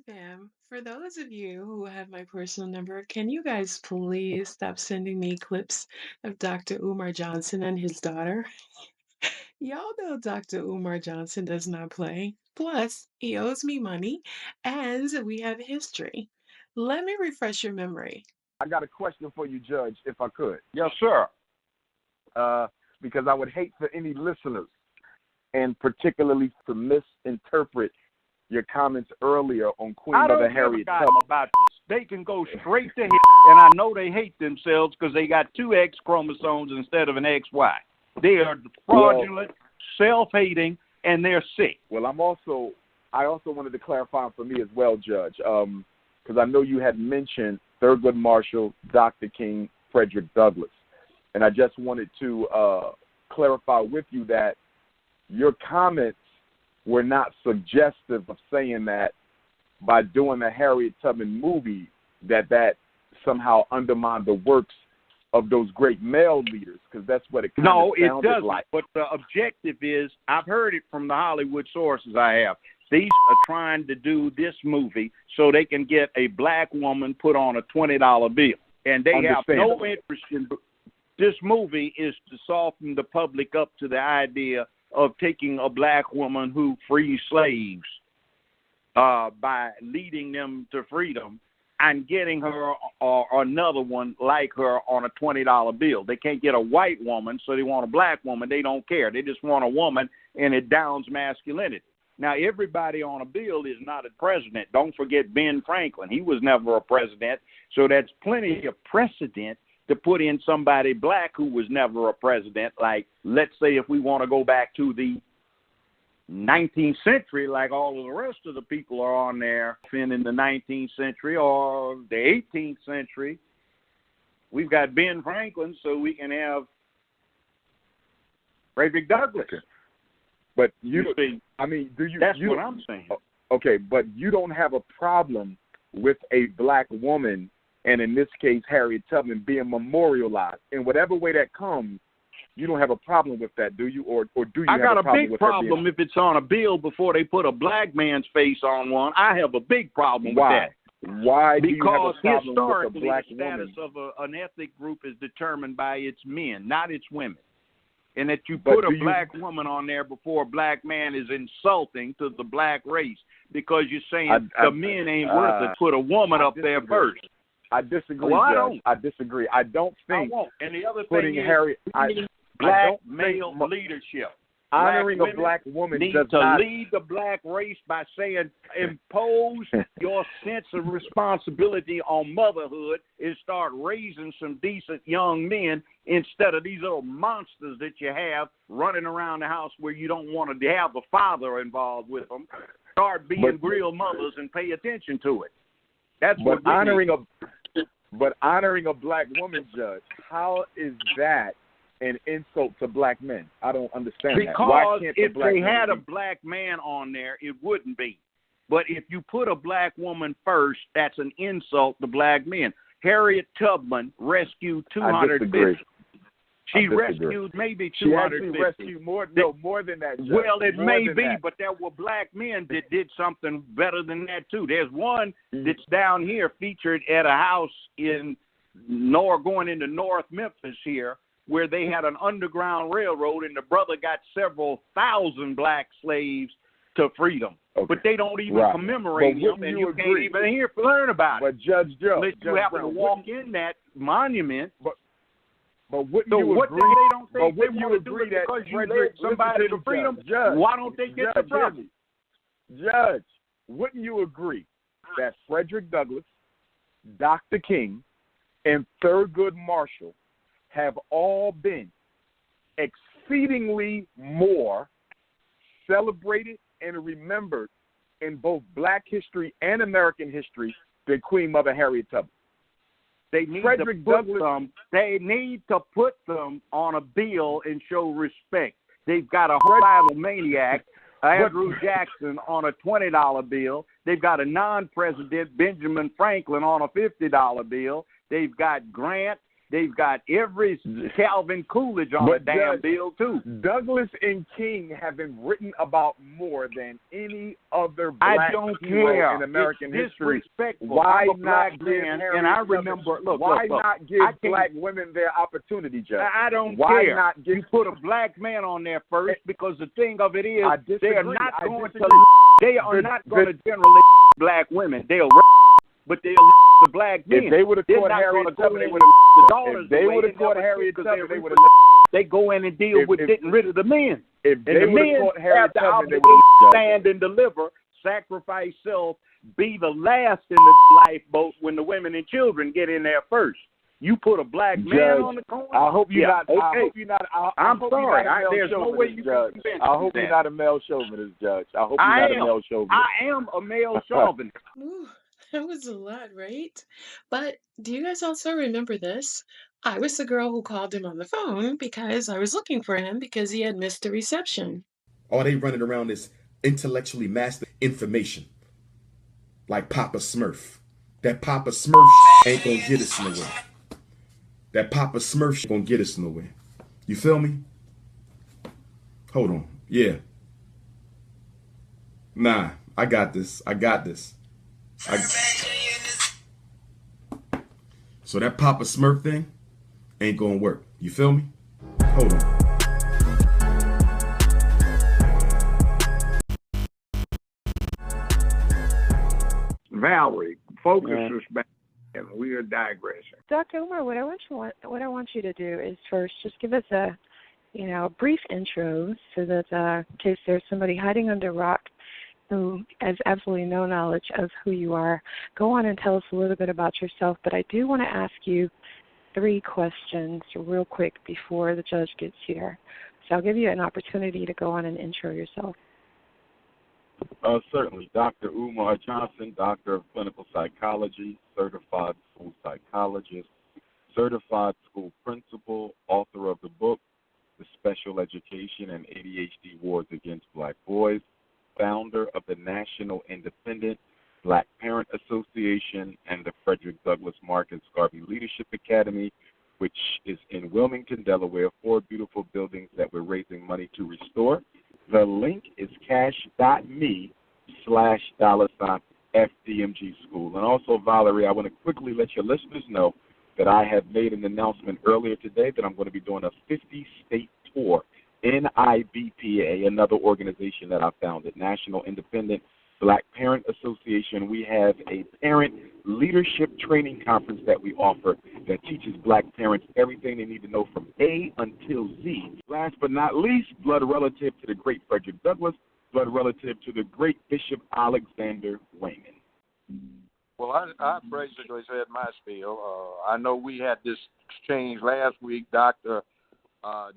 Hey, fam. For those of you who have my personal number, can you guys please stop sending me clips of Dr. Umar Johnson and his daughter? Y'all know Dr. Umar Johnson does not play. Plus, he owes me money, and we have history. Let me refresh your memory. I got a question for you, Judge, if I could, Yes, sir. because I would hate for any listeners, and particularly to misinterpret your comments earlier on Queen I Mother don't give a Harriet goddamn Tubman. about this. They can go straight to hell, and I know they hate themselves because they got two X chromosomes instead of an XY. They are fraudulent, self-hating, and they're sick. Well, I also wanted to clarify for me as well, Judge, because I know you had mentioned Thurgood Marshall, Dr. King, Frederick Douglass, and I just wanted to clarify with you that your comments were not suggestive of saying that by doing the Harriet Tubman movie that somehow undermined the works of those great male leaders, because that's what it kind of sounded doesn't. like. But the objective is, I've heard it from the Hollywood sources I have. These are trying to do this movie so they can get a black woman put on a $20 bill. And they have no interest in this movie is to soften the public up to the idea of taking a black woman who frees slaves by leading them to freedom and getting her or another one like her on a $20 bill. They can't get a white woman, so they want a black woman. They don't care. They just want a woman, and it downs masculinity. Now, everybody on a bill is not a president. Don't forget Ben Franklin. He was never a president, so that's plenty of precedent to put in somebody black who was never a president. Like, let's say if we want to go back to the 19th century, like all of the rest of the people are on there in the 19th century or the 18th century, we've got Ben Franklin, so we can have Frederick Douglass. Okay. But you see, That's what I'm saying. Okay, but you don't have a problem with a black woman, and in this case, Harriet Tubman, being memorialized in whatever way that comes. You don't have a problem with that, do you? Or do you I have got a problem big with problem if it's on a bill before they put a black man's face on one. I have a big problem Why? with that. Why do you have Because a problem with a historically, black the status woman? of an ethnic group is determined by its men, not its women. And that you put a black woman on there before a black man is insulting to the black race because you're saying the men ain't worth it. Put a woman up there first. I disagree, well, Judge. I disagree. I don't think I won't. And the other putting thing is, Harriet, black male leadership. Honoring a black woman need does to not lead the black race by saying impose your sense of responsibility on motherhood and start raising some decent young men instead of these little monsters that you have running around the house where you don't want to have a father involved with them. Start being real mothers and pay attention to it. That's what honoring a black woman, Judge, how is that an insult to black men? I don't understand that. Why can't if they had a black man on there, it wouldn't be. But if you put a black woman first, that's an insult to black men. Harriet Tubman rescued 250. She rescued maybe 250. She actually rescued more than that, Judge. Well, it may be, but there were black men that did something better than that, too. There's one that's down here featured at a house going into North Memphis here, where they had an underground railroad, and the brother got several thousand black slaves to freedom. Okay. But they don't even commemorate him, and you can't even learn about it. But Judge Joe, unless you happen to walk in that monument. But wouldn't you agree? They don't think but wouldn't you agree that because you led somebody to freedom? Judge, why don't they get the problem? Judge, wouldn't you agree that Frederick Douglass, Dr. King, and Thurgood Marshall have all been exceedingly more celebrated and remembered in both black history and American history than Queen Mother Harriet Tubman? They need to put them on a bill and show respect. They've got a homicidal maniac, Andrew Jackson, on a $20 bill. They've got a non-president, Benjamin Franklin, on a $50 bill. They've got Grant They've got every Calvin Coolidge on a damn bill, too. Douglas and King have been written about more than any other black hero in American history. Why not give Harriet and I remember, Why not give black women their opportunity, Judge? I don't Why care. Not give, you put a black man on there first, because the thing of it is, they are not going to generally black women. They'll but they'll the black men. If they would have caught Harriet Tubman, they would have. The daughters. If they would have caught Harriet Tubman, they would have. They go in and deal with getting rid of the men. If they would have caught Harriet Tubman, they would have stand and deliver, sacrifice self, be the last in the lifeboat when the women and children get in there first. You put a black man on the corner. I hope you're not. Okay. I hope you're not. I'm sorry. There's no way you can convince me. I hope you're not a male chauvinist, Judge. I hope you're not a male chauvinist. I am a male chauvinist. Ooh, that was a lot, right? But do you guys also remember this? I was the girl who called him on the phone because I was looking for him because he had missed the reception. Or they running around this intellectually mastered information like Papa Smurf. That Papa Smurf ain't gonna get us nowhere. That Papa Smurf gonna get us nowhere. You feel me? Hold on. Yeah. Nah, I got this. So that Papa Smurf thing ain't gonna work. You feel me? Hold on. Valerie, focus us back. We are digressing. Dr. Umar, what I want you to do is first just give us a brief intro, so that in case there's somebody hiding under a rock who has absolutely no knowledge of who you are, go on and tell us a little bit about yourself. But I do want to ask you 3 questions real quick before the judge gets here. So I'll give you an opportunity to go on and intro yourself. Certainly. Dr. Umar Johnson, Doctor of Clinical Psychology, Certified School Psychologist, Certified School Principal, author of the book, The Special Education and ADHD Wars Against Black Boys, founder of the National Independent Black Parent Association and the Frederick Douglass Marcus Garvey Leadership Academy, which is in Wilmington, Delaware, 4 beautiful buildings that we're raising money to restore. The link is cash.me/$FDMG School. And also, Valerie, I want to quickly let your listeners know that I have made an announcement earlier today that I'm going to be doing a 50-state tour. NIBPA, another organization that I founded, National Independent Black Parent Association. We have a parent leadership training conference that we offer that teaches black parents everything they need to know from A until Z. Last but not least, blood relative to the great Frederick Douglass, blood relative to the great Bishop Alexander Wayman. Well, I basically said my spiel. I know we had this exchange last week, Dr.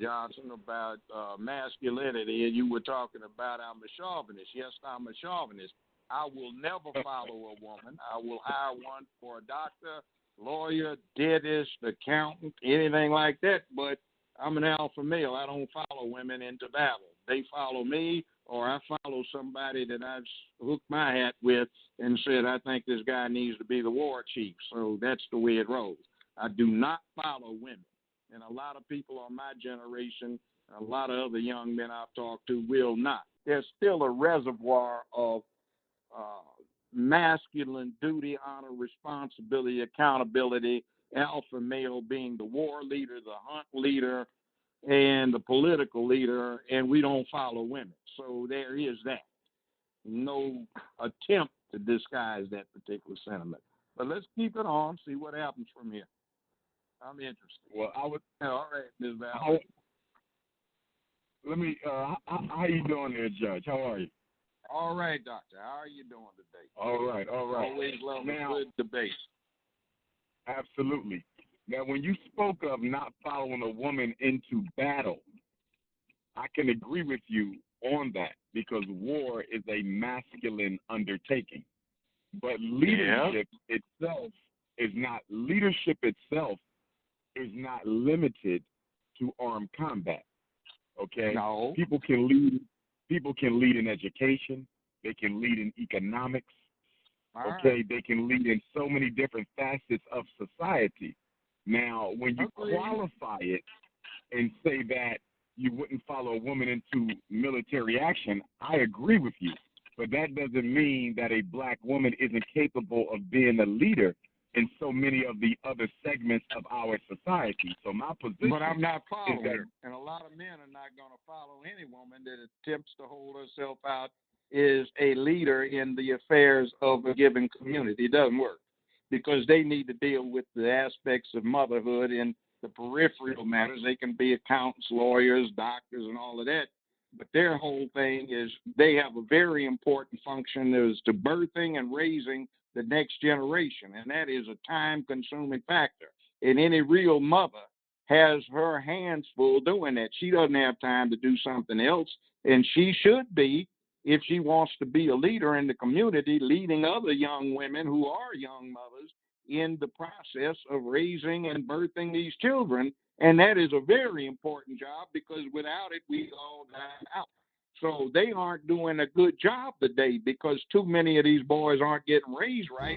Johnson, about masculinity, and you were talking about I'm a chauvinist. Yes, I'm a chauvinist. I will never follow a woman. I will hire one for a doctor, lawyer, dentist, accountant, anything like that, but I'm an alpha male. I don't follow women into battle. They follow me, or I follow somebody that I've hooked my hat with and said, I think this guy needs to be the war chief. So that's the way it rolls. I do not follow women. And a lot of people on my generation, a lot of other young men I've talked to will not. There's still a reservoir of masculine duty, honor, responsibility, accountability, alpha male being the war leader, the hunt leader, and the political leader, and we don't follow women. So there is that. No attempt to disguise that particular sentiment. But let's keep it on, see what happens from here. I'm interested. Well, I would. All right, Ms. Valerie. Let me. How you doing there, Judge? How are you? All right, Doctor. How are you doing today? All right. Always love a good debate. Absolutely. Now, when you spoke of not following a woman into battle, I can agree with you on that because war is a masculine undertaking. But leadership itself is not. Leadership itself is not limited to armed combat. Okay? No. People can lead in education. They can lead in economics. All okay? Right. They can lead in so many different facets of society. Now, when you qualify it and say that you wouldn't follow a woman into military action, I agree with you. But that doesn't mean that a black woman isn't capable of being a leader in so many of the other segments of our society. So my position But I'm not is following that, her. And a lot of men are not going to follow any woman that attempts to hold herself out as a leader in the affairs of a given community. It doesn't work because they need to deal with the aspects of motherhood in the peripheral matters. They can be accountants, lawyers, doctors, and all of that. But their whole thing is they have a very important function as to birthing and raising the next generation, and that is a time-consuming factor. And any real mother has her hands full doing that. She doesn't have time to do something else, and she should be, if she wants to be a leader in the community, leading other young women who are young mothers in the process of raising and birthing these children. And that is a very important job because without it, we all die out. So they aren't doing a good job today because too many of these boys aren't getting raised right.